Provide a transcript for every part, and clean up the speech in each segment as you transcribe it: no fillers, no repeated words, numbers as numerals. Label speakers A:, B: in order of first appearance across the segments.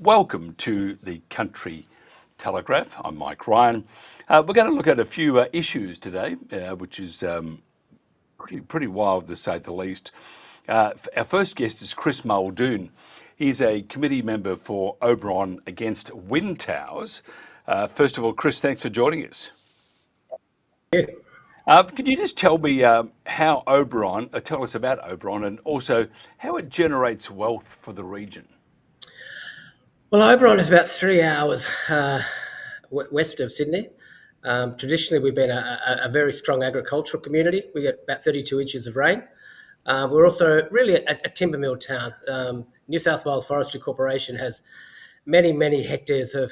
A: Welcome to the Country Telegraph. I'm Mike Ryan. We're going to look at a few issues today, which is pretty wild to say the least. Our first guest is Chris Muldoon. He's a committee member for Oberon Against Wind Towers. First of all, Chris, thanks for joining us.
B: Yeah.
A: Can you just tell me how Oberon, tell us about Oberon, and also how it generates wealth for the region?
B: Well, Oberon is about 3 hours west of Sydney. Traditionally, we've been a very strong agricultural community. We get about 32 inches of rain. We're also really a timber mill town. New South Wales Forestry Corporation has many hectares of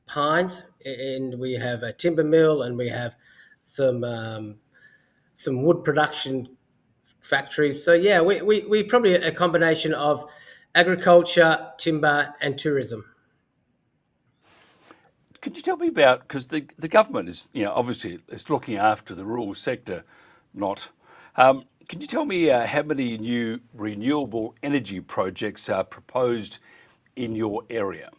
B: pines, and we have a timber mill, and we have some wood production factories. So yeah, we probably a combination of agriculture, timber, and tourism.
A: Could you tell me about, because the government is, obviously is looking after the rural sector, not. Can you tell me how many new renewable energy projects are proposed in your area?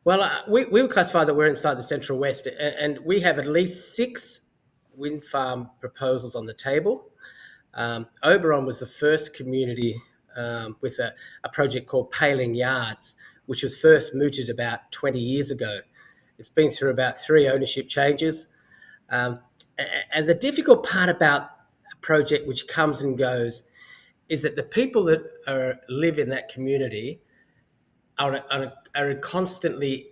B: Well, we would classify that we're inside the Central West, and we have at least 6 wind farm proposals on the table. Oberon was the first community with a project called Paling Yards, which was first mooted about 20 years ago. It's been through about 3 ownership changes. And the difficult part about a project which comes and goes is that the people that live in that community are constantly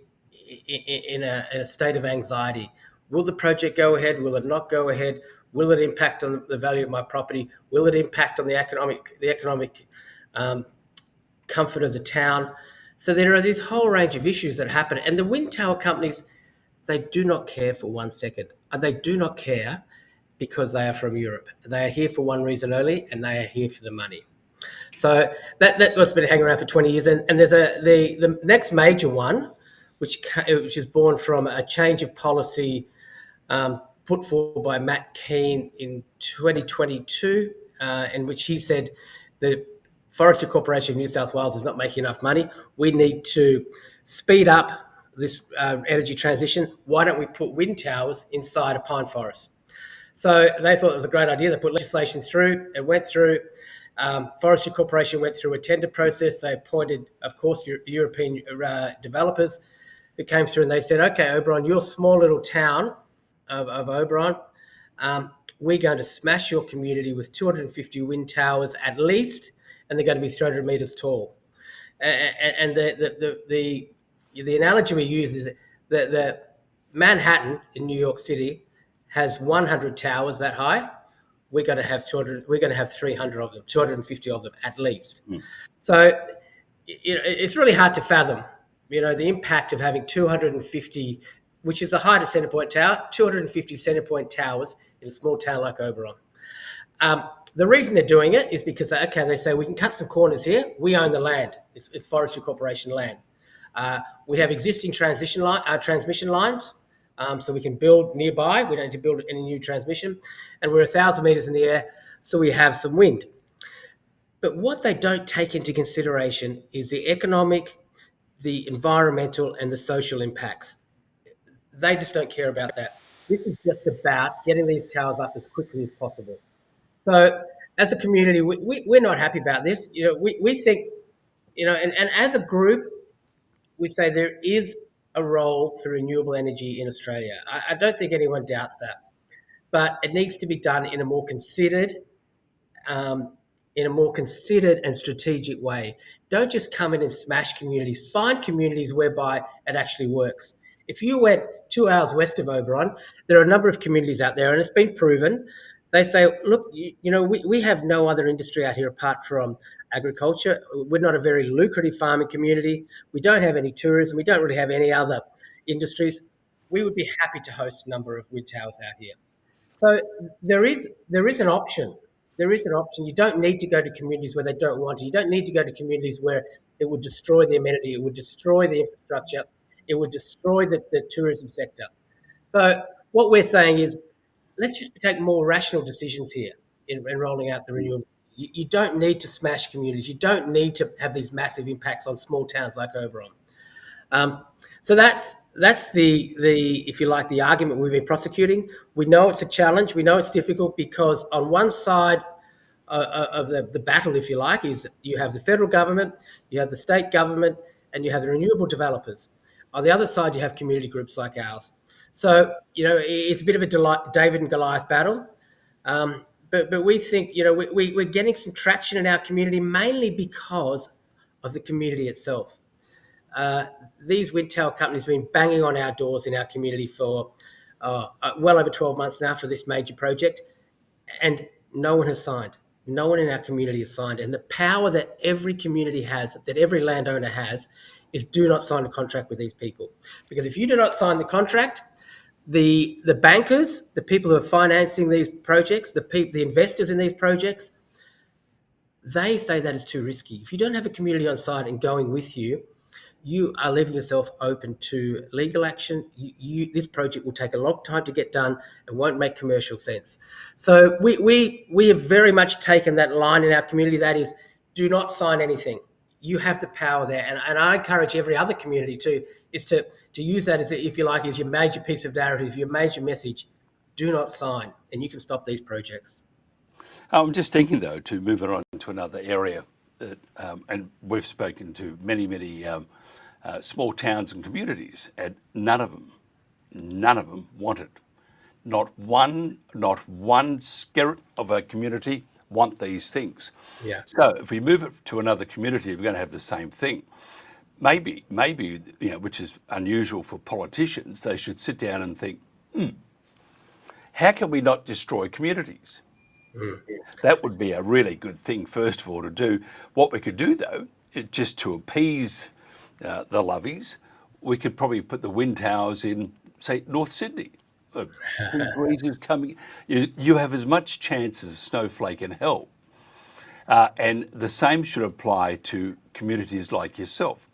B: in a state of anxiety. Will the project go ahead? Will it not go ahead? Will it impact on the value of my property? Will it impact on the economic comfort of the town? So there are this whole range of issues that happen. And the wind tower companies, they do not care for 1 second. They do not care because they are from Europe. They are here for one reason only, and they are here for the money. So that was been hanging around for 20 years. And there's the next major one, which is born from a change of policy put forward by Matt Keane in 2022, in which he said the Forestry Corporation of New South Wales is not making enough money. We need to speed up this energy transition. Why don't we put wind towers inside a pine forest? So they thought it was a great idea. They put legislation through. It went through. Forestry Corporation went through a tender process. They appointed, of course, European developers who came through, and they said, okay, Oberon, your small little town of Oberon, we're going to smash your community with 250 wind towers at least, and they're going to be 300 metres tall. And the analogy we use is that Manhattan in New York City has 100 towers that high. We're going to have 200. We're going to have 300 of them, 250 of them at least. So it's really hard to fathom, the impact of having 250, which is the height of centre point tower, 250 centre point towers in a small town like Oberon. The reason they're doing it is because, they say we can cut some corners here. We own the land. It's Forestry Corporation land. We have existing transmission lines, so we can build nearby. We don't need to build any new transmission. And we're 1,000 metres in the air, so we have some wind. But what they don't take into consideration is the economic, the environmental, and the social impacts. They just don't care about that. This is just about getting these towers up as quickly as possible. So as a community, we're not happy about this. We think, and as a group, we say there is a role for renewable energy in Australia. I don't think anyone doubts that, but it needs to be done in a more considered, and strategic way. Don't just come in and smash communities. Find communities whereby it actually works. If you went 2 hours west of Oberon, there are a number of communities out there, and it's been proven. They say, look, we have no other industry out here apart from agriculture. We're not a very lucrative farming community. We don't have any tourism. We don't really have any other industries. We would be happy to host a number of wind towers out here. So there is an option. There is an option. You don't need to go to communities where they don't want to. You don't need to go to communities where it would destroy the amenity. It would destroy the infrastructure. It would destroy the tourism sector. So what we're saying is, let's just take more rational decisions here in rolling out the renewable You don't need to smash communities. You don't need to have these massive impacts on small towns like Oberon. So that's the if you like the argument we've been prosecuting. We know it's a challenge. We know it's difficult because on one side of the battle, if you like, is you have the federal government, you have the state government, and you have the renewable developers. On the other side, you have community groups like ours. So it's a bit of a David and Goliath battle. But we think we're getting some traction in our community mainly because of the community itself. These wind tower companies have been banging on our doors in our community for well over 12 months now for this major project, and no one has signed. No one in our community has signed. And the power that every community has, that every landowner has, is do not sign a contract with these people. Because if you do not sign the contract, the bankers, the people who are financing these projects, the investors in these projects, they say that is too risky. If you don't have a community on site and going with you, you are leaving yourself open to legal action. This project will take a long time to get done and won't make commercial sense. So we have very much taken that line in our community. That is, do not sign anything. You have the power there. And I encourage every other community to use that as, if you like, as your major piece of narrative, your major message. Do not sign, and you can stop these projects.
A: I'm just thinking, though, to move it on to another area, and we've spoken to many small towns and communities, and none of them want it. Not one spirit of a community want these things.
B: Yeah.
A: So if we move it to another community, we're going to have the same thing. Maybe, which is unusual for politicians, they should sit down and think, how can we not destroy communities? That would be a really good thing, first of all, to do. What we could do, though, just to appease the lovies, we could probably put the wind towers in, say, North Sydney. School breezes coming. You have as much chance as a snowflake in hell. And the same should apply to communities like yourself.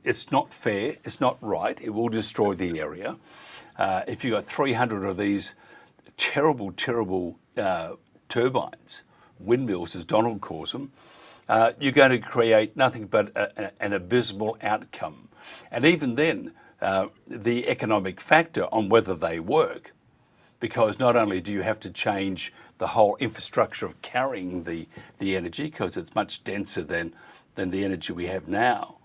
A: It's not fair. It's not right. It will destroy the area. If you've got 300 of these terrible turbines, windmills, as Donald calls them, you're going to create nothing but an abysmal outcome. And even then, the economic factor on whether they work, because not only do you have to change the whole infrastructure of carrying the energy, because it's much denser than the energy we have now,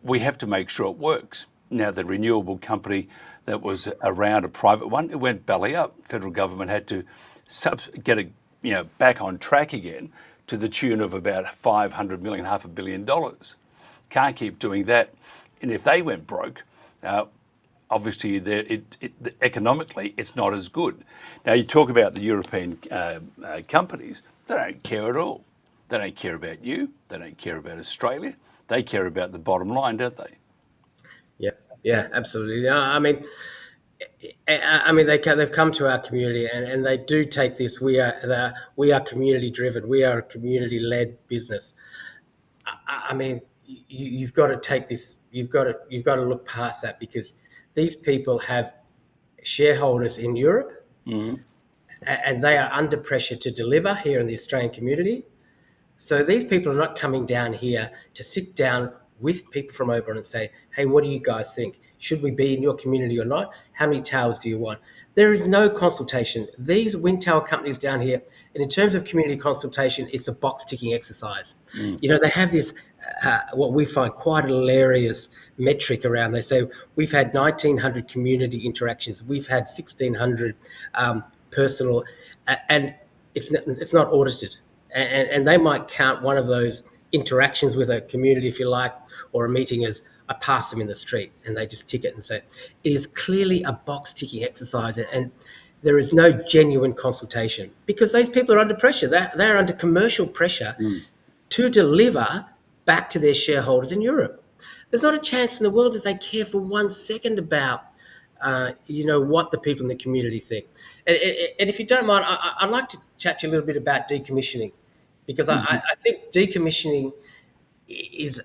A: we have to make sure it works. Now, the renewable company that was around, a private one, it went belly up. Federal government had to get it back on track again to the tune of about 500 million, $500 million. Can't keep doing that. And if they went broke, obviously economically it's not as good. Now, you talk about the European companies, they don't care at all. They don't care about you. They don't care about Australia. They care about the bottom line, don't they?
B: Yeah, absolutely. I mean, they've come to our community and they do take this. We are community driven. We are a community led business. I mean, you've got to take this. You've got to look past that, because these people have shareholders in Europe, and they are under pressure to deliver here in the Australian community. So these people are not coming down here to sit down with people from Oberon and say, hey, what do you guys think? Should we be in your community or not? How many towers do you want? There is no consultation. These wind tower companies down here, and in terms of community consultation, it's a box ticking exercise. They have this, what we find quite a hilarious metric around. They say, we've had 1,900 community interactions. We've had 1,600 personal, and it's not audited. And they might count one of those interactions with a community, if you like, or a meeting as I pass them in the street, and they just tick it and say, it is clearly a box ticking exercise, and there is no genuine consultation, because those people are under pressure. They're under commercial pressure to deliver back to their shareholders in Europe. There's not a chance in the world that they care for 1 second about what the people in the community think. And if you don't mind, I'd like to chat to you a little bit about decommissioning, because I think decommissioning is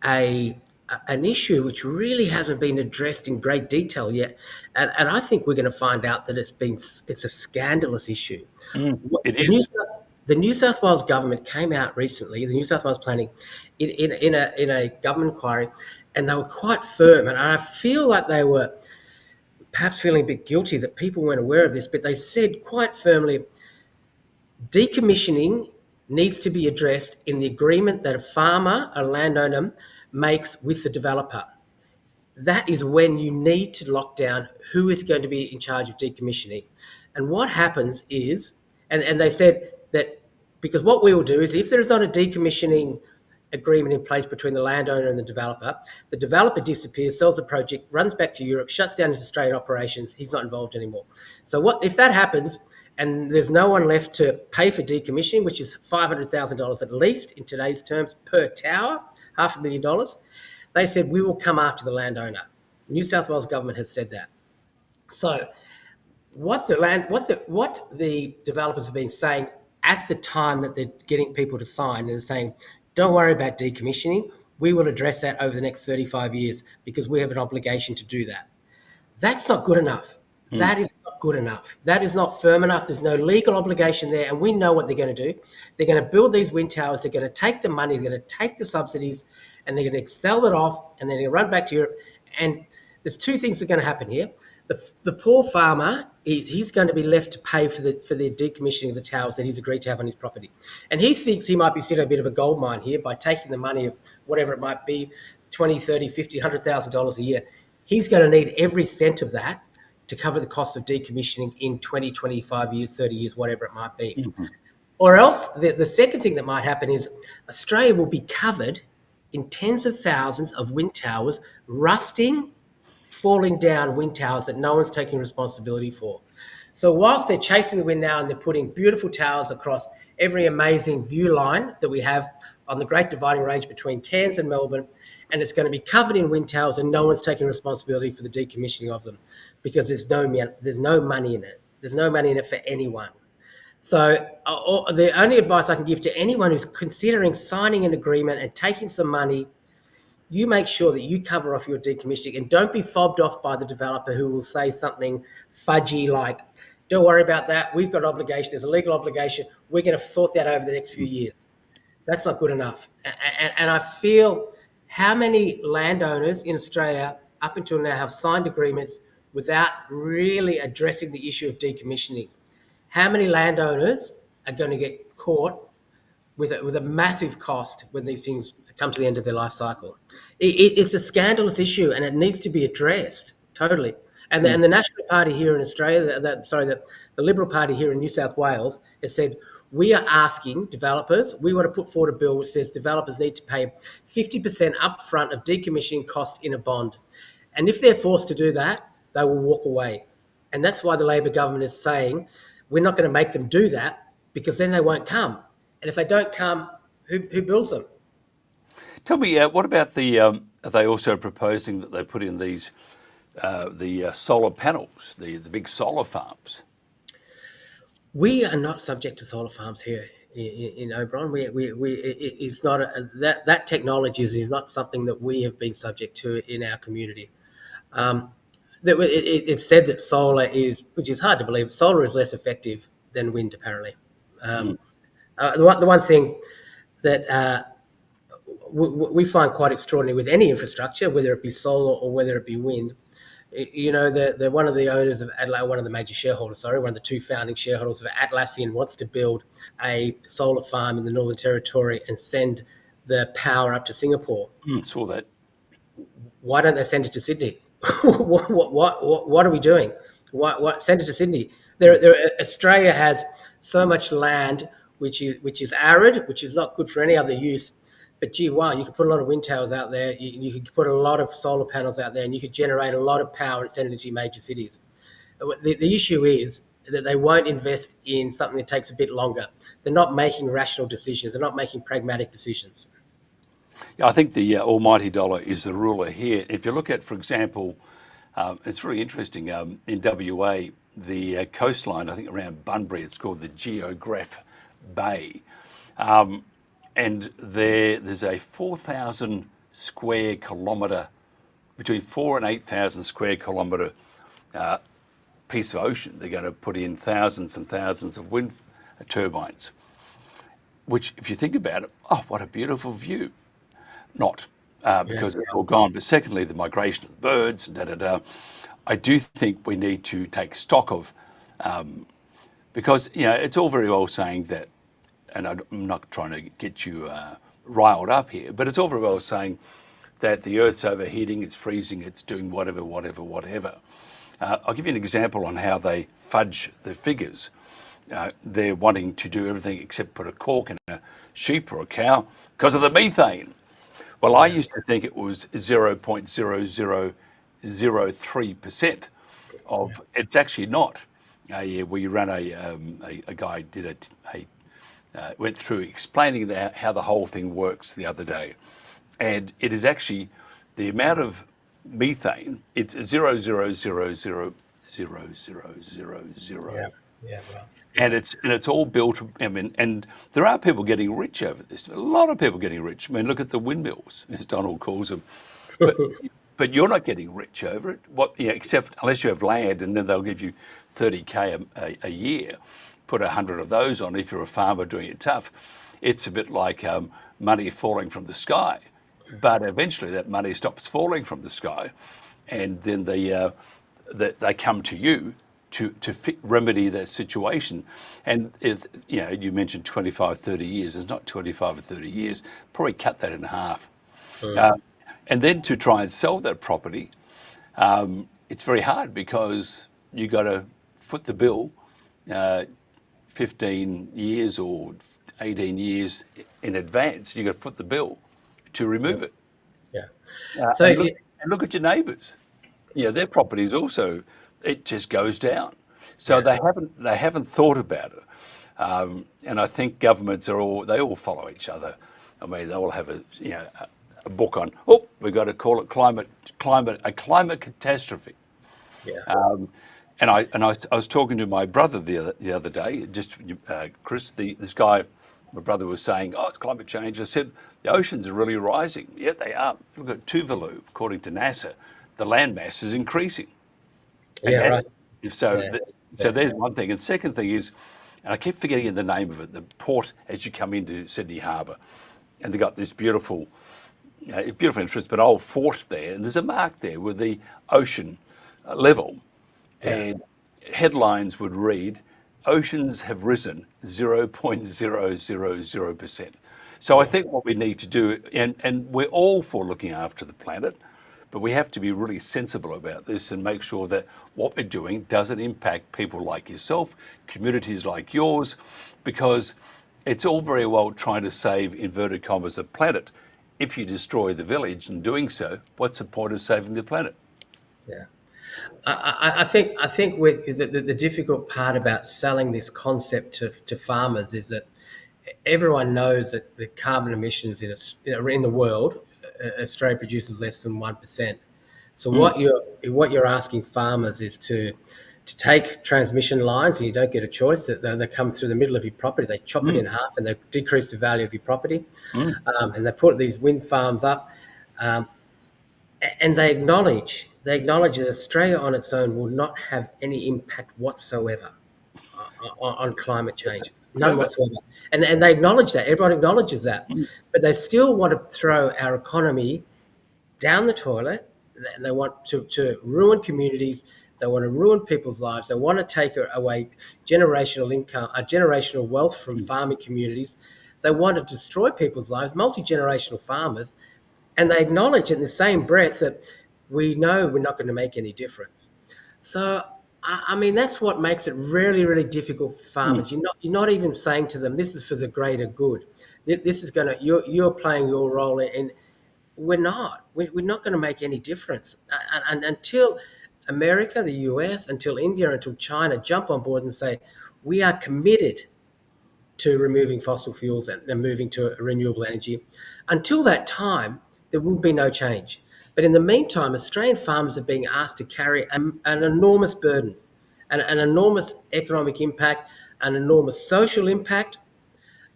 B: an issue which really hasn't been addressed in great detail yet, and I think we're going to find out that it's a scandalous issue.
A: It is.
B: The New South Wales government came out recently, the New South Wales planning, in a government inquiry, and they were quite firm. And I feel like they were perhaps feeling a bit guilty that people weren't aware of this, but they said quite firmly, decommissioning needs to be addressed in the agreement that a farmer, a landowner, makes with the developer. That is when you need to lock down who is going to be in charge of decommissioning. And what happens is, and they said that because what we will do is if there is not a decommissioning agreement in place between the landowner and the developer disappears, sells the project, runs back to Europe, shuts down his Australian operations, he's not involved anymore. So what if that happens and there's no one left to pay for decommissioning, which is $500,000 at least in today's terms per tower, $500,000, they said we will come after the landowner. New South Wales government has said that. So what the developers have been saying at the time that they're getting people to sign is saying, don't worry about decommissioning. We will address that over the next 35 years because we have an obligation to do that. That's not good enough. That is not good enough. That is not firm enough. There's no legal obligation there, and we know what they're going to do. They're going to build these wind towers. They're going to take the money. They're going to take the subsidies, and they're going to sell it off, and then they're going to run back to Europe. And there's two things that are going to happen here. The poor farmer, he's going to be left to pay for the decommissioning of the towers that he's agreed to have on his property. And he thinks he might be sitting a bit of a gold mine here by taking the money of whatever it might be, 20, 30, 50, $100,000 a year. He's going to need every cent of that to cover the cost of decommissioning in 20, 25 years, 30 years, whatever it might be. Mm-hmm. Or else, the second thing that might happen is Australia will be covered in tens of thousands of wind towers, rusting, falling down wind towers that no one's taking responsibility for. So whilst they're chasing the wind now and they're putting beautiful towers across every amazing view line that we have on the Great Dividing Range between Cairns and Melbourne, and it's going to be covered in wind towers and no one's taking responsibility for the decommissioning of them because there's no money in it. There's no money in it for anyone. So the only advice I can give to anyone who's considering signing an agreement and taking some money, you make sure that you cover off your decommissioning and don't be fobbed off by the developer who will say something fudgy like, don't worry about that. We've got an obligation. There's a legal obligation. We're going to sort that over the next few years. That's not good enough. And I feel how many landowners in Australia up until now have signed agreements without really addressing the issue of decommissioning. How many landowners are going to get caught with a massive cost when these things come to the end of their life cycle? It's a scandalous issue and it needs to be addressed totally. And the National Party here in Australia, the Liberal Party here in New South Wales has said, we are asking developers, we want to put forward a bill which says developers need to pay 50% upfront of decommissioning costs in a bond. And if they're forced to do that, they will walk away. And that's why the Labor government is saying, we're not going to make them do that because then they won't come. And if they don't come, who builds them?
A: Tell me, what about are they also proposing that they put in these, the solar panels, the big solar farms?
B: We are not subject to solar farms here in Oberon. It's not that technology is not something that we have been subject to in our community. It's said that solar is, which is hard to believe, solar is less effective than wind apparently. The one thing that we find quite extraordinary with any infrastructure, whether it be solar or whether it be wind, you know, one of the owners of Atlassian, one of the major shareholders, one of the two founding shareholders of Atlassian wants to build a solar farm in the Northern Territory and send the power up to Singapore.
A: Saw that.
B: Why don't they send it to Sydney? What are we doing? What send it to Sydney? Australia has so much land which is arid, which is not good for any other use. But gee, wow, you could put a lot of wind towers out there. You could put a lot of solar panels out there, and you could generate a lot of power and send it to major cities. The issue is that they won't invest in something that takes a bit longer. They're not making rational decisions. They're not making pragmatic decisions.
A: Yeah, I think the almighty dollar is the ruler here. If you look at, for example, it's really interesting, in WA, the coastline, I think around Bunbury, it's called the Geograph Bay. And there's a 4,000 square kilometre, between 4,000 and 8,000 square kilometre piece of ocean. They're going to put in thousands and thousands of wind turbines. which, if you think about it, oh, what a beautiful view. Not
B: Yeah.
A: because it's all gone, but secondly, the migration of the birds and da da da. I do think we need to take stock of, because it's all very well saying that, and I'm not trying to get you riled up here, but it's all very well saying that the Earth's overheating, it's freezing, it's doing whatever, whatever, whatever. I'll give you an example on how they fudge the figures. They're wanting to do everything except put a cork in a sheep or a cow because of the methane. Well, I used to think it was 0.0003% of. It's actually not. Yeah, we ran a guy did went through explaining how the whole thing works the other day, and it is actually the amount of methane. It's 0.00000000.
B: Yeah. Yeah. Well.
A: And it's all built. I mean, and there are people getting rich over this. A lot of people getting rich. I mean, look at the windmills, as Donald calls them. But but you're not getting rich over it. Except unless you have land, and then they'll give you 30K a year. Put 100 of those on if you're a farmer doing it tough. It's a bit like money falling from the sky. But eventually, that money stops falling from the sky, and then they come to you to remedy that situation. And you mentioned 25, 30 years. It's not 25 or 30 years. Probably cut that in half. And then to try and sell that property, it's very hard because you got to foot the bill 15 years or 18 years in advance. You got to foot the bill to remove it.
B: Yeah.
A: So and look at your neighbours. Their properties also, it just goes down. So they haven't thought about it. And I think governments they all follow each other. I mean, they all have a book on. We've got to call it a climate catastrophe.
B: Yeah.
A: And I was talking to my brother the other day. Just Chris, this guy, my brother was saying, it's climate change. I said the oceans are really rising. Yeah, they are. Look at Tuvalu, according to NASA, the land mass is increasing.
B: Yeah. Right.
A: So there's one thing. And second thing is, and I keep forgetting the name of it, the port as you come into Sydney Harbour, and they've got this beautiful entrance, but old fort there, and there's a mark there with the ocean level, and headlines would read, "Oceans have risen 0.000%." So I think what we need to do, and we're all for looking after the planet, but we have to be really sensible about this and make sure that what we're doing doesn't impact people like yourself, communities like yours, because it's all very well trying to save, inverted commas, the planet. If you destroy the village in doing so, what's the point of saving the planet?
B: Yeah. I think with the difficult part about selling this concept to farmers is that everyone knows that the carbon emissions in the world, Australia produces less than 1%. So what you're asking farmers is to take transmission lines, and you don't get a choice. They come through the middle of your property. They chop it in half, and they decrease the value of your property. And they put these wind farms up, and they acknowledge that Australia on its own will not have any impact whatsoever on climate change. None whatsoever. And they acknowledge that. Everyone acknowledges that. But they still want to throw our economy down the toilet. They want to ruin communities. They want to ruin people's lives. They want to take away generational income, generational wealth from farming communities. They want to destroy people's lives, multi-generational farmers. And they acknowledge in the same breath that we know we're not going to make any difference. So, I mean, that's what makes it really, really difficult for farmers. You're not even saying to them, this is for the greater good. This is you're playing your role in. We're not. We're not going to make any difference. And until America, the US, until India, until China jump on board and say, we are committed to removing fossil fuels and moving to renewable energy, until that time, there will be no change. But in the meantime, Australian farmers are being asked to carry an enormous burden, an enormous economic impact, an enormous social impact,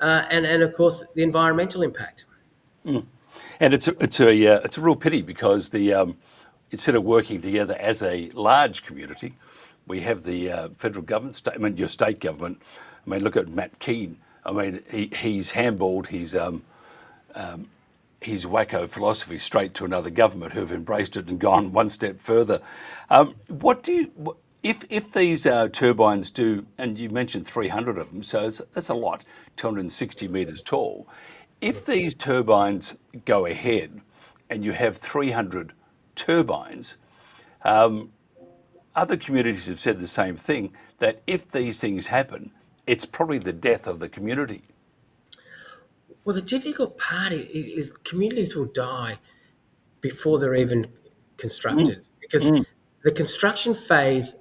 B: and of course, the environmental impact.
A: And it's a real pity because instead of working together as a large community, we have the federal government, your state government. I mean, look at Matt Keane I mean, he's handballed his wacko philosophy straight to another government who've embraced it and gone one step further. What do you, if these turbines do, and you mentioned 300 of them, so that's a lot, 260 metres tall. If these turbines go ahead and you have 300 turbines, other communities have said the same thing, that if these things happen, it's probably the death of the community.
B: Well, the difficult part is communities will die before they're even constructed, because the construction phase,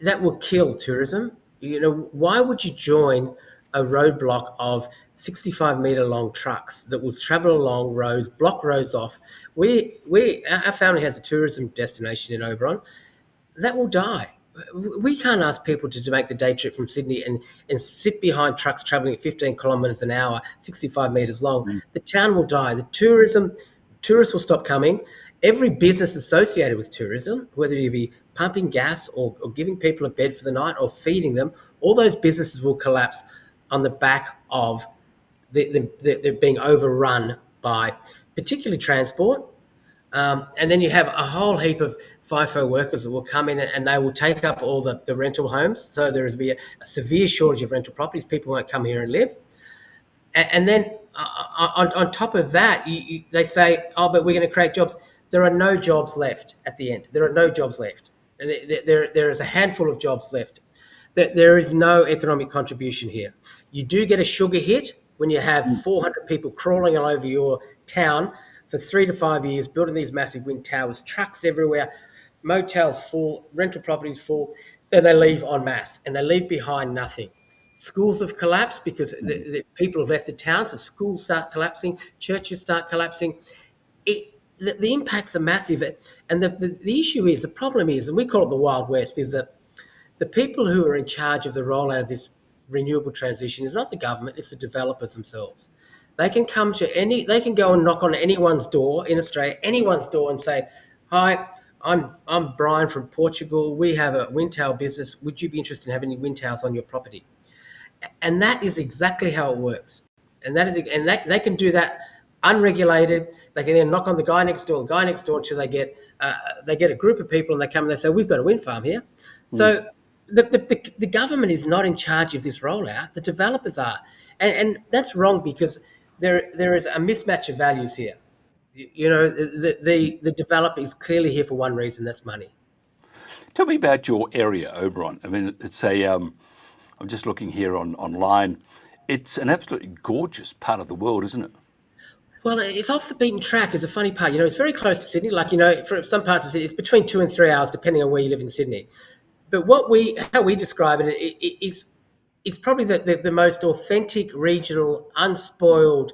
B: that will kill tourism. You know, why would you join a roadblock of 65-meter long trucks that will travel along roads, block roads off? Our family has a tourism destination in Oberon that will die. We can't ask people to make the day trip from Sydney and sit behind trucks travelling at 15 kilometres an hour, 65 metres long. The town will die. Tourists will stop coming. Every business associated with tourism, whether you be pumping gas or giving people a bed for the night or feeding them, all those businesses will collapse on the back of they're being overrun by particularly transport. And then you have a whole heap of FIFO workers that will come in and they will take up all the rental homes. So there will be a severe shortage of rental properties. People won't come here and live. And then on top of that, they say, oh, but we're going to create jobs. There are no jobs left at the end. There are no jobs left. There is a handful of jobs left. There is no economic contribution here. You do get a sugar hit when you have 400 people crawling all over your town for 3 to 5 years, building these massive wind towers, trucks everywhere, motels full, rental properties full. Then they leave en masse and they leave behind nothing. Schools have collapsed because the people have left the town, so schools start collapsing, churches start collapsing. The impacts are massive. And the issue is, the problem is, and we call it the Wild West, is that the people who are in charge of the rollout of this renewable transition is not the government, it's the developers themselves. They can go and knock on anyone's door in Australia, anyone's door, and say, hi, I'm Brian from Portugal. We have a wind tower business. Would you be interested in having any wind towers on your property? And that is exactly how it works. And they can do that unregulated. They can then knock on the guy next door until they get a group of people and they come and they say, we've got a wind farm here. So the government is not in charge of this rollout. The developers are. And that's wrong because there is a mismatch of values here. You know, the developer is clearly here for one reason, that's money.
A: Tell me about your area, Oberon. I mean, it's I'm just looking here online. It's an absolutely gorgeous part of the world, isn't it?
B: Well, it's off the beaten track is a funny part. You know, it's very close to Sydney. Like, you know, for some parts of Sydney, it's between 2 and 3 hours, depending on where you live in Sydney. But how we describe it is it's probably the most authentic, regional, unspoiled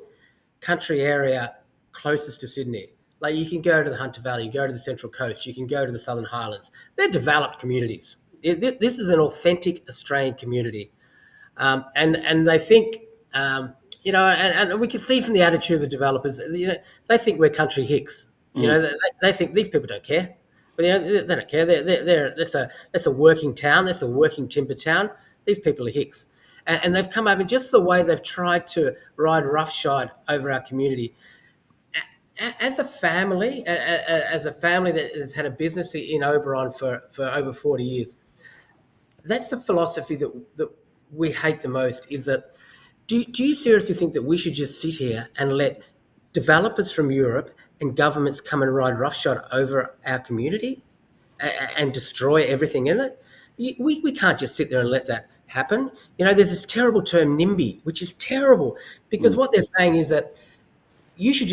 B: country area closest to Sydney. Like, you can go to the Hunter Valley, you go to the Central Coast, you can go to the Southern Highlands. They're developed communities. This is an authentic Australian community. And they think, you know, and we can see from the attitude of the developers, you know, they think we're country hicks. You know, they think these people don't care. But, you know, they don't care. That's a working town. That's a working timber town. These people are hicks. And they've come up in just the way they've tried to ride roughshod over our community. As a family that has had a business in Oberon for over 40 years, that's the philosophy that we hate the most, is that do you seriously think that we should just sit here and let developers from Europe and governments come and ride roughshod over our community and destroy everything in it? We can't just sit there and let that happen. You know, there's this terrible term NIMBY, which is terrible because what they're saying is that you should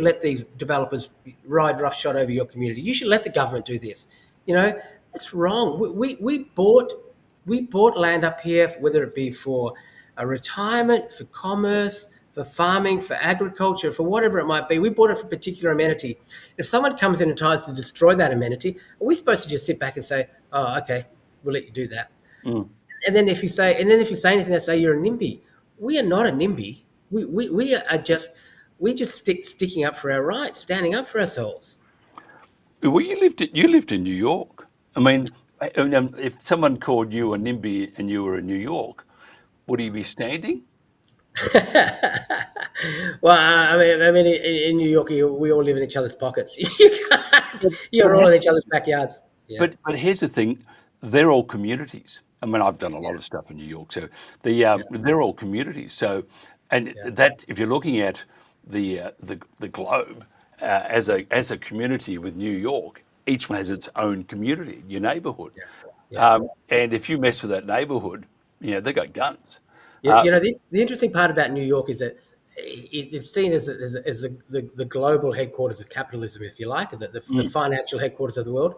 B: let these developers ride roughshod over your community. You should let the government do this. You know, it's wrong. We bought land up here, whether it be for a retirement, for commerce, for farming, for agriculture, for whatever it might be. We bought it for a particular amenity. If someone comes in and tries to destroy that amenity, are we supposed to just sit back and say, oh, okay, we'll let you do that? And then if you say anything, they say you're a NIMBY. We are not a NIMBY. We just sticking up for our rights, standing up for ourselves.
A: Well, you lived in New York. I mean, if someone called you a NIMBY and you were in New York, would he be standing?
B: Well, I mean, in New York, we all live in each other's pockets. You can't.
A: But,
B: You're all in each other's backyards. Yeah,
A: but here's the thing, they're all communities. I mean, I've done a lot of stuff in New York, so
B: yeah,
A: they're all communities. So, and
B: yeah,
A: that if you're looking at the globe as a community with New York, each one has its own community, your neighbourhood.
B: yeah, yeah.
A: And if you mess with that neighbourhood, they got guns.
B: You, you know, the interesting part about New York is that it's seen as the global headquarters of capitalism, if you like, the financial headquarters of the world.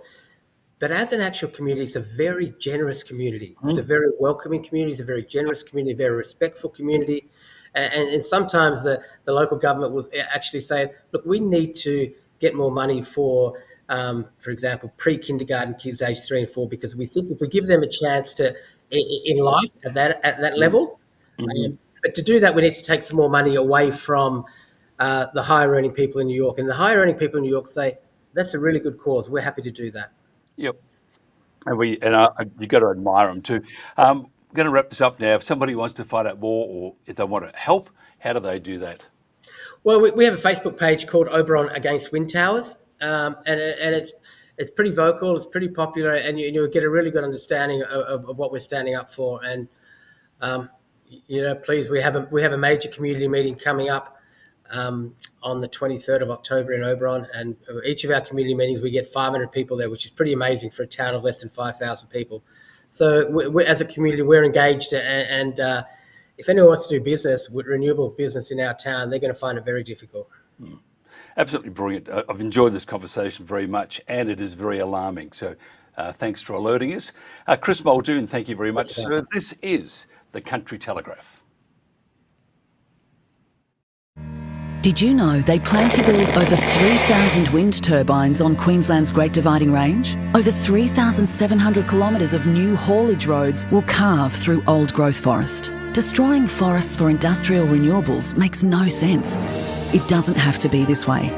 B: But as an actual community, it's a very generous community. It's a very welcoming community. It's a very generous community, a very respectful community. And sometimes the local government will actually say, look, we need to get more money for example, pre-kindergarten kids aged 3 and 4, because we think if we give them a chance to in life at that level, but to do that, we need to take some more money away from the higher earning people in New York. And the higher earning people in New York say, that's a really good cause. We're happy to do that.
A: Yep. And you got to admire them too. We're going to wrap this up now. If somebody wants to find out more, or if they want to help, how do they do that?
B: Well, we have a Facebook page called Oberon Against Wind Towers, and it's pretty vocal, it's pretty popular, and you get a really good understanding of what we're standing up for. And please, we have a major community meeting coming up on the 23rd of October in Oberon, and each of our community meetings we get 500 people there, which is pretty amazing for a town of less than 5,000 people. So we as a community, we're engaged, and if anyone wants to do business with renewable business in our town, they're going to find it very difficult.
A: Absolutely brilliant. I've enjoyed this conversation very much, and it is very alarming. So thanks for alerting us. Chris Muldoon, thank you very much, sir. This is the Country Telegraph.
C: Did you know they plan to build over 3,000 wind turbines on Queensland's Great Dividing Range? Over 3,700 kilometres of new haulage roads will carve through old growth forest. Destroying forests for industrial renewables makes no sense. It doesn't have to be this way.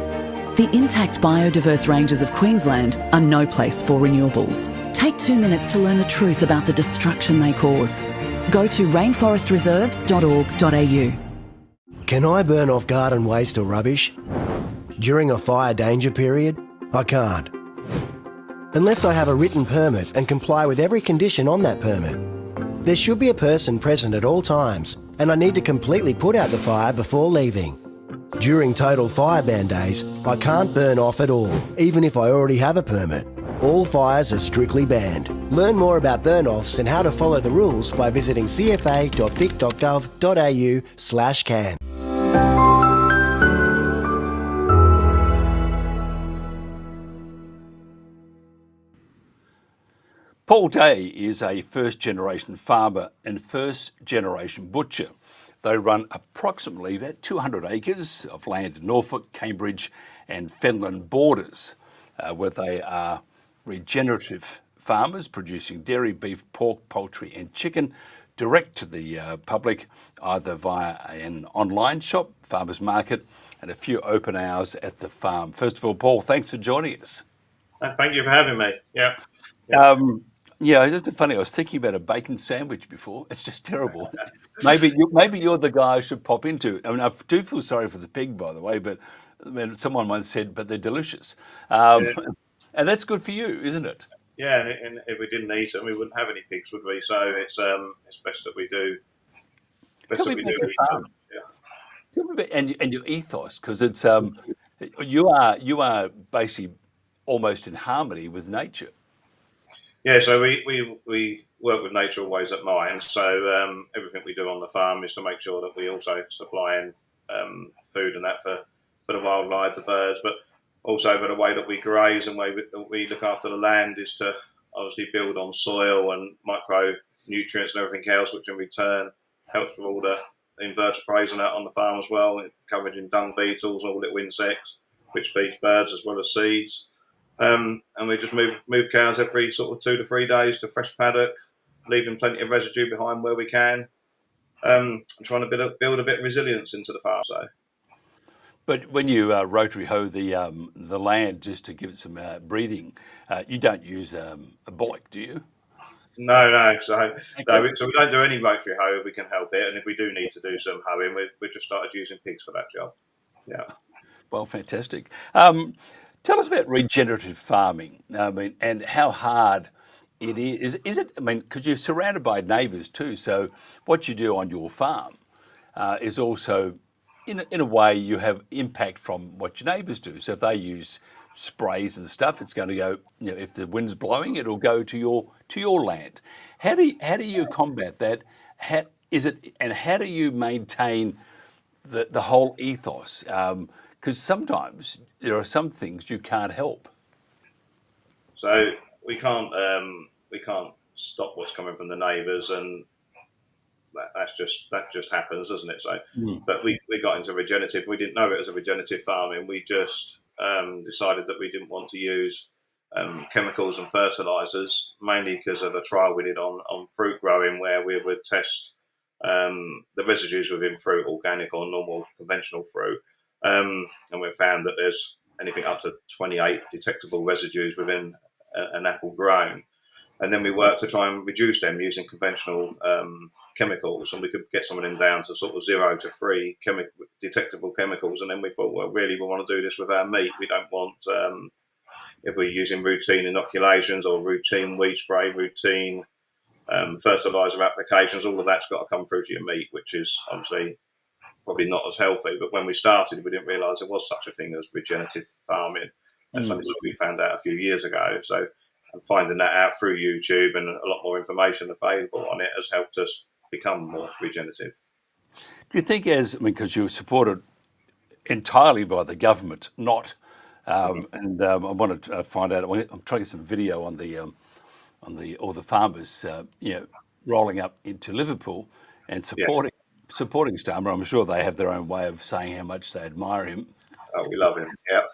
C: The intact biodiverse ranges of Queensland are no place for renewables. Take 2 minutes to learn the truth about the destruction they cause. Go to rainforestreserves.org.au.
D: Can I burn off garden waste or rubbish? During a fire danger period, I can't. Unless I have a written permit and comply with every condition on that permit. There should be a person present at all times, and I need to completely put out the fire before leaving. During total fire ban days, I can't burn off at all, even if I already have a permit. All fires are strictly banned. Learn more about burn-offs and how to follow the rules by visiting cfa.vic.gov.au/can.
A: Paul Day is a first-generation farmer and first-generation butcher. They run approximately about 200 acres of land in Norfolk, Cambridge and Fenland borders, where they are regenerative farmers producing dairy, beef, pork, poultry and chicken direct to the public, either via an online shop, farmers market, and a few open hours at the farm. First of all, Paul, thanks for joining us.
E: Thank you for having me. Yeah.
A: Yeah, it's just funny. I was thinking about a bacon sandwich before. It's just terrible. Maybe you're the guy I should pop into. I mean, I do feel sorry for the pig, by the way, but I mean, someone once said, but they're delicious. And that's good for you, isn't it?
E: Yeah, and if we didn't eat them, we wouldn't have any pigs, would we? So it's best that we do.
A: Tell me about your farm.
E: Yeah.
A: Tell me about and your ethos, because it's you are basically almost in harmony with nature.
E: Yeah, so we work with nature always at mine. So everything we do on the farm is to make sure that we also supply in food and that for the wildlife, the birds, but also for the way that we graze and way that we look after the land is to obviously build on soil and micronutrients and everything else, which in return helps with all the invertebrates and that on the farm as well, covered in dung beetles, all little insects, which feeds birds as well as seeds. And we just move cows every sort of 2 to 3 days to fresh paddock, leaving plenty of residue behind where we can, trying to build a bit of resilience into the farm. So.
A: But when you rotary hoe the land just to give it some breathing, you don't use a bullock, do you?
E: No. So
A: Okay.
E: so we don't do any rotary hoe if we can help it, and if we do need to do some hoeing, we just started using pigs for that job. Yeah.
A: Well, fantastic. Tell us about regenerative farming. I mean, and how hard it is. Is it? I mean, because you're surrounded by neighbours too. So what you do on your farm is also, in a way, you have impact from what your neighbours do. So if they use sprays and stuff, it's going to go. You know, if the wind's blowing, it'll go to your land. How do you combat that? How is it? And how do you maintain the whole ethos? Because sometimes there are some things you can't help.
E: So we can't stop what's coming from the neighbours, and that just happens, doesn't it? So, but we got into regenerative. We didn't know it was a regenerative farming. We just decided that we didn't want to use chemicals and fertilizers, mainly because of a trial we did on fruit growing, where we would test the residues within fruit, organic or normal conventional fruit, and we found that there's anything up to 28 detectable residues within an apple grown. And then we worked to try and reduce them using conventional chemicals, and we could get some of them down to sort of 0 to 3 detectable chemicals. And then we thought, well, really, we want to do this with our meat. We don't want, if we're using routine inoculations or routine weed spray, routine fertilizer applications, all of that's got to come through to your meat, which is obviously probably not as healthy. But when we started, we didn't realise there was such a thing as regenerative farming. That's something that we found out a few years ago. So finding that out through YouTube and a lot more information available on it has helped us become more regenerative.
A: Do you think, because you're supported entirely by the government, not, and I wanted to find out. I'm trying to get some video on all the farmers, rolling up into Liverpool and supporting Starmer. I'm sure they have their own way of saying how much they admire him.
E: Oh, we love him. Yeah.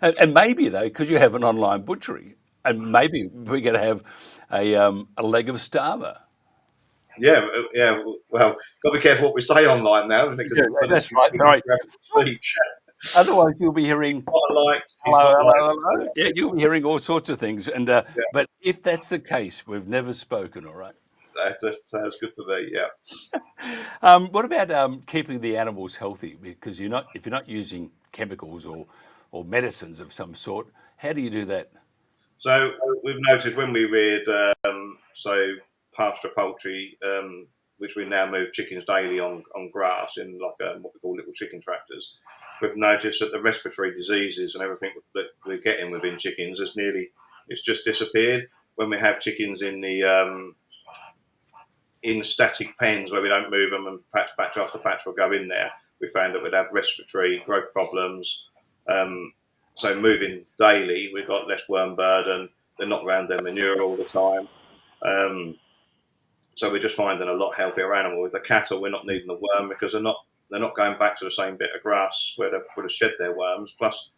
A: And maybe though, because you have an online butchery, and maybe we're going to have a leg of Starmer.
E: Yeah. Well, got to be careful what we say online now, isn't it?
A: Yeah, that's right. Sorry. Otherwise, you'll be hearing hello. Yeah, you'll be hearing all sorts of things. And but if that's the case, we've never spoken. All right.
E: Sounds good for me. Yeah.
A: What about keeping the animals healthy? Because if you're not using chemicals or medicines of some sort, how do you do that?
E: So we've noticed when we reared pasture poultry, which we now move chickens daily on grass in like what we call little chicken tractors. We've noticed that the respiratory diseases and everything that we're getting within chickens it's just disappeared. When we have chickens in the in static pens where we don't move them and patch after patch will go in there, we found that we'd have respiratory growth problems. So moving daily, we've got less worm burden. They're not around their manure all the time. So we're just finding a lot healthier animal. With the cattle, we're not needing the worm because they're not going back to the same bit of grass where they would have shed their worms. Plus,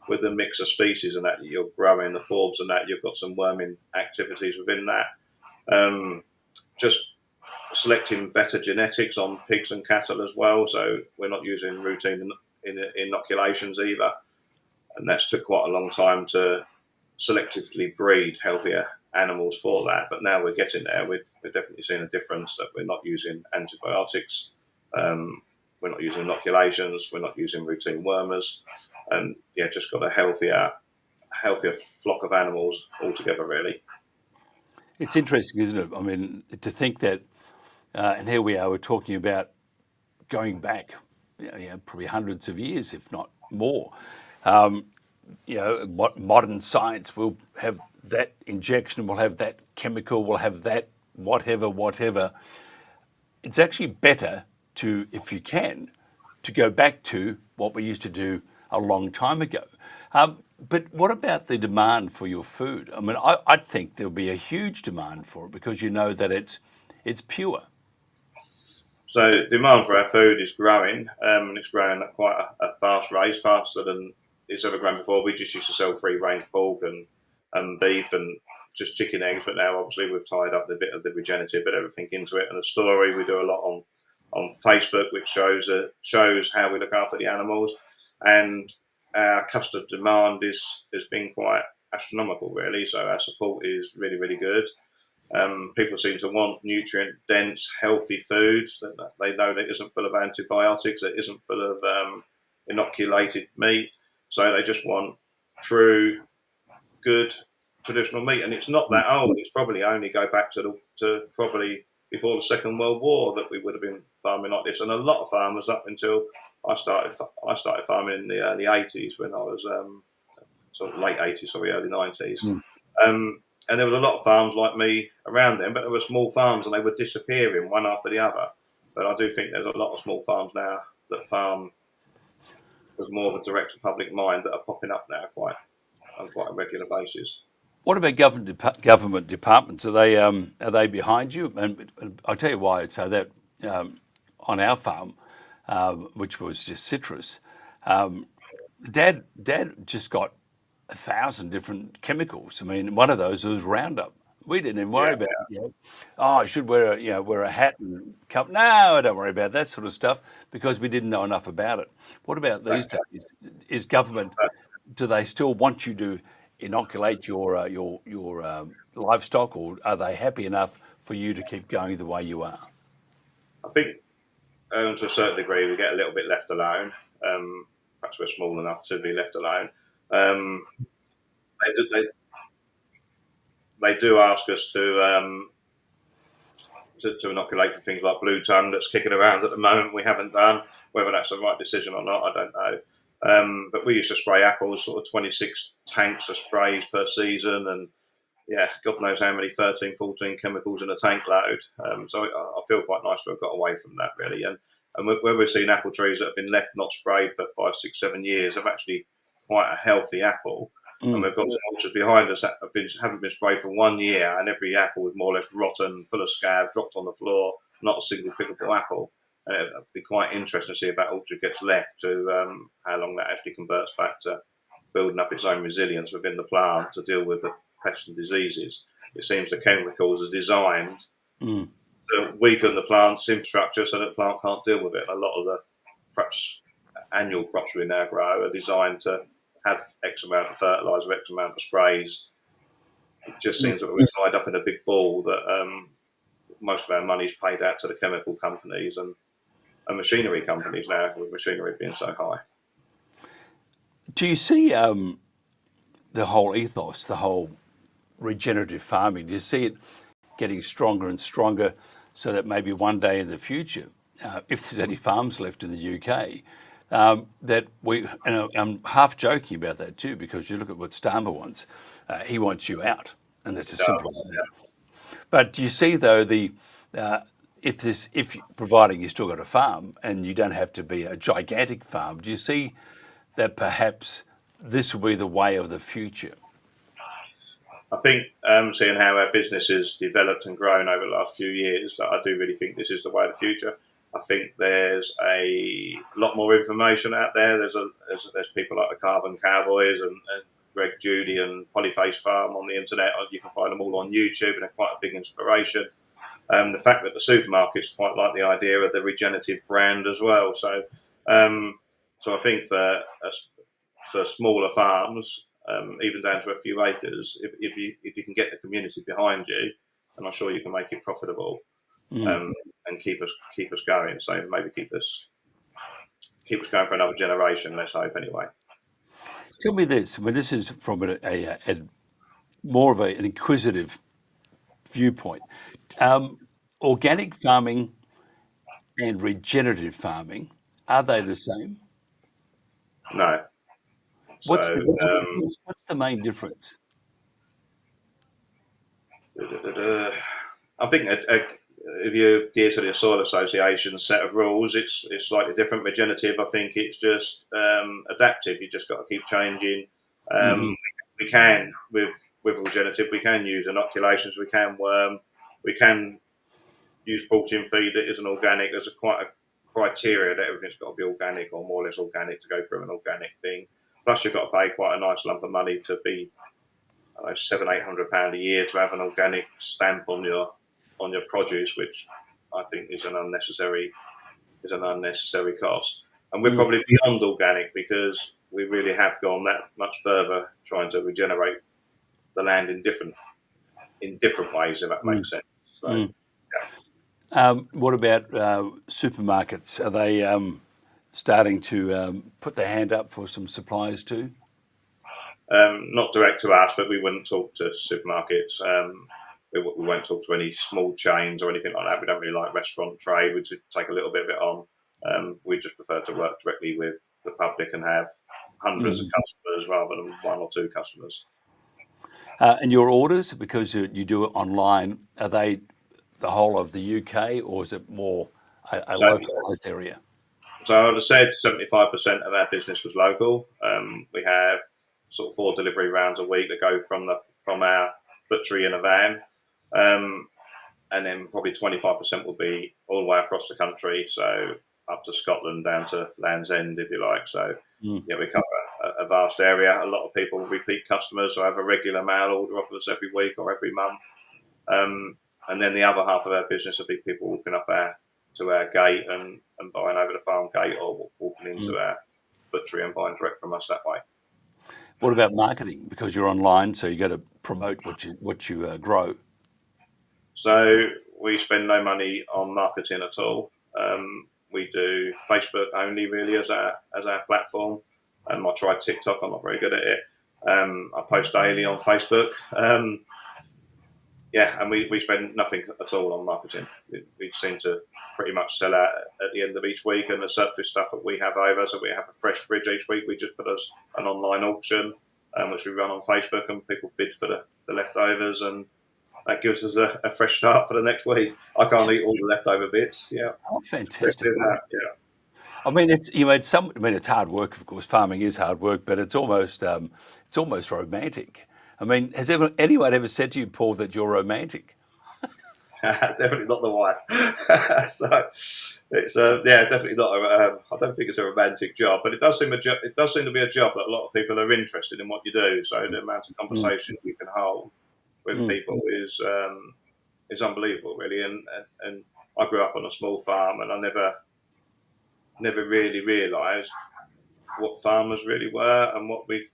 E: with the mix of species and that you're growing, the forbs and that, you've got some worming activities within that. Just selecting better genetics on pigs and cattle as well. So we're not using routine inoculations either. And that's took quite a long time to selectively breed healthier animals for that. But now we're getting there. We're definitely seeing a difference that we're not using antibiotics. We're not using inoculations. We're not using routine wormers. And just got a healthier flock of animals altogether, really.
A: It's interesting, isn't it? I mean, to think that, and here we are, we're talking about going back, probably hundreds of years, if not more. Modern science will have that injection, will have that chemical, will have that whatever. It's actually better to, if you can, to go back to what we used to do a long time ago. But what about the demand for your food? I mean, I think there'll be a huge demand for it because you know that it's pure.
E: So demand for our food is growing, and it's growing at quite a fast rate, faster than it's ever grown before. We just used to sell free range pork and beef and just chicken eggs, but now obviously we've tied up the bit of the regenerative and everything into it. And the story, we do a lot on Facebook, which shows how we look after the animals, and our customer demand has been quite astronomical, really. So our support is really, really good. People seem to want nutrient-dense, healthy foods that they know that isn't full of antibiotics, that isn't full of inoculated meat. So they just want true, good, traditional meat. And it's not that old. It's probably only go back to probably before the Second World War that we would have been farming like this. And a lot of farmers up until I started farming in the early 80s when I was sort of late 80s, early 90s. And there was a lot of farms like me around them, but there were small farms and they were disappearing one after the other. But I do think there's a lot of small farms now that farm with more of a direct to public mind that are popping up now on quite a regular basis.
A: What about government departments? Are they behind you? And I'll tell you why. So that on our farm, which was just citrus, Dad just got 1,000 different chemicals. I mean, one of those was Roundup. We didn't even worry about it. I should wear a hat and cup. No, I don't worry about that sort of stuff because we didn't know enough about it. What about these days? Is government? Do they still want you to inoculate your livestock, or are they happy enough for you to keep going the way you are?
E: I think to a certain degree we get a little bit left alone. Perhaps we're small enough to be left alone. They do ask us to inoculate for things like blue tongue that's kicking around at the moment. We haven't done. Whether that's the right decision or not, I don't know. But we used to spray apples, sort of 26 tanks of sprays per season, and God knows how many 13, 14 chemicals in a tank load. So I feel quite nice to have got away from that, really. And where we've seen apple trees that have been left not sprayed for 5, 6, 7 years have actually quite a healthy apple. And we've got some orchards behind us that haven't been sprayed for 1 year, and every apple is more or less rotten, full of scab, dropped on the floor, not a single pickable apple. And it'd be quite interesting to see if that orchard gets left to how long that actually converts back to building up its own resilience within the plant to deal with the pests and diseases. It seems the chemicals are designed to weaken the plant's infrastructure so that the plant can't deal with it. A lot of the perhaps annual crops we now grow are designed to have X amount of fertiliser, X amount of sprays. It just seems that we're tied up in a big ball that most of our money is paid out to the chemical companies and machinery companies now, with machinery being so high.
A: Do you see the whole ethos, the whole regenerative farming, do you see it getting stronger and stronger so that maybe one day in the future, if there's any farms left in the UK, that we, and I'm half joking about that too, because you look at what Starmer wants, he wants you out, and that's as simple as that. But do you see though if providing you still got a farm and you don't have to be a gigantic farm, do you see that perhaps this will be the way of the future?
E: I think seeing how our business has developed and grown over the last few years, I do really think this is the way of the future. I think there's a lot more information out there. There's people like the Carbon Cowboys and Greg Judy and Polyface Farm on the internet. You can find them all on YouTube, and they're quite a big inspiration. The fact that the supermarkets quite like the idea of the regenerative brand as well. So I think for smaller farms, even down to a few acres, if you can get the community behind you, and I'm sure you can make it profitable and keep us going. So maybe keep us going for another generation. Let's hope anyway.
A: Tell me this. I mean, this is from a more of an inquisitive viewpoint. Organic farming and regenerative farming, are they the same?
E: No.
A: What's the main difference?
E: I think if you adhere to the Soil Association set of rules, it's slightly different. Regenerative, I think it's just adaptive. You just got to keep changing. We can with regenerative, we can use inoculations, we can worm, we can use protein feed that isn't organic. There's quite a criteria that everything's got to be organic or more or less organic to go through an organic thing. Plus, you've got to pay quite a nice lump of money to be £700-800 a year to have an organic stamp on your produce, which I think is an unnecessary cost. And we're probably beyond organic because we really have gone that much further trying to regenerate the land in different in different ways, if that makes sense. So,
A: What about supermarkets? Are they starting to put their hand up for some supplies too?
E: not direct to us, but we wouldn't talk to supermarkets. We won't talk to any small chains or anything like that. We don't really like restaurant trade. We take a little bit of it on. We just prefer to work directly with the public and have hundreds of customers rather than one or two customers.
A: And your orders, because you do it online, are they the whole of the UK, or is it more a localised area?
E: So I would have said 75% of our business was local. We have sort of 4 delivery rounds a week that go from our butchery in a van. And then probably 25% will be all the way across the country, so up to Scotland, down to Land's End, if you like. So, yeah, we cover a vast area. A lot of people, repeat customers, so have a regular mail order off us every week or every month. And then the other half of our business will be people walking up to our gate and buying over the farm gate, or walking into our butchery and buying direct from us that way.
A: What about marketing? Because you're online, so you got to promote what you grow.
E: So we spend no money on marketing at all. We do Facebook only, really, as our platform. I tried TikTok. I'm not very good at it. I post daily on Facebook. And we spend nothing at all on marketing. We seem to pretty much sell out at the end of each week, and the surplus stuff that we have over, so we have a fresh fridge each week. We just put us an online auction, which we run on Facebook, and people bid for the leftovers, and that gives us a fresh start for the next week. I can't eat all the leftover bits. Yeah.
A: Oh, fantastic!
E: Yeah.
A: I mean, it's hard work, of course. Farming is hard work, but it's almost romantic. I mean, has anyone ever said to you, Paul, that you're romantic?
E: Definitely not the wife. So it's definitely not. I don't think it's a romantic job, but it does seem to be a job that a lot of people are interested in what you do. So the amount of conversation you can hold with people is unbelievable, really. And I grew up on a small farm, and I never really realised what farmers really were and what we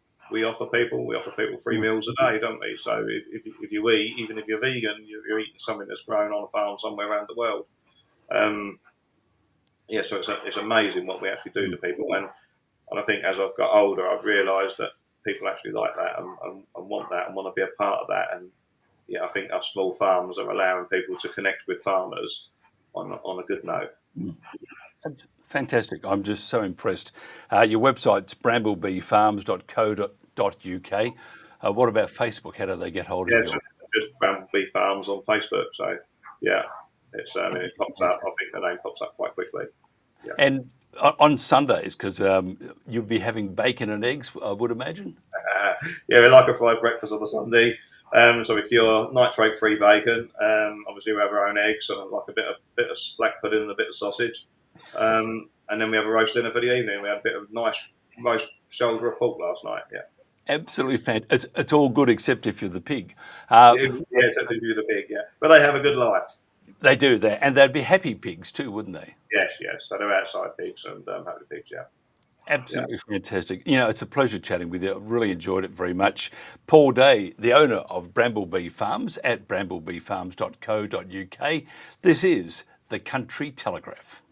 E: offer people. We offer people 3 meals a day, don't we? So if you eat, even if you're vegan, you're eating something that's grown on a farm somewhere around the world. So it's amazing what we actually do to people. And I think as I've got older, I've realised that people actually like that and want that and want to be a part of that. And yeah, I think our small farms are allowing people to connect with farmers on a good note.
A: Fantastic. I'm just so impressed. Your website's bramblebeefarms.co.uk. What about Facebook? How do they get hold of you?
E: Yeah, just Bramblebee Farms on Facebook. So, yeah, it pops up. I think the name pops up quite quickly. Yeah.
A: And on Sundays, because you'll be having bacon and eggs, I would imagine?
E: Yeah, we like a fried breakfast on a Sunday. So we cure nitrate-free bacon. Obviously, we have our own eggs, and like a bit of black pudding and a bit of sausage. And then we have a roast dinner for the evening. We had a bit of nice roast shoulder of pork last night. Yeah,
A: absolutely fantastic. It's all good except if you're the pig.
E: Except if you're the pig. Yeah, but they have a good life.
A: They do that, and they'd be happy pigs too, wouldn't they?
E: Yes. So they're outside pigs and happy pigs. Yeah.
A: Absolutely fantastic. It's a pleasure chatting with you. I've really enjoyed it very much. Paul Day, the owner of Bramblebee Farms at bramblebeefarms.co.uk. This is the Country Telegraph.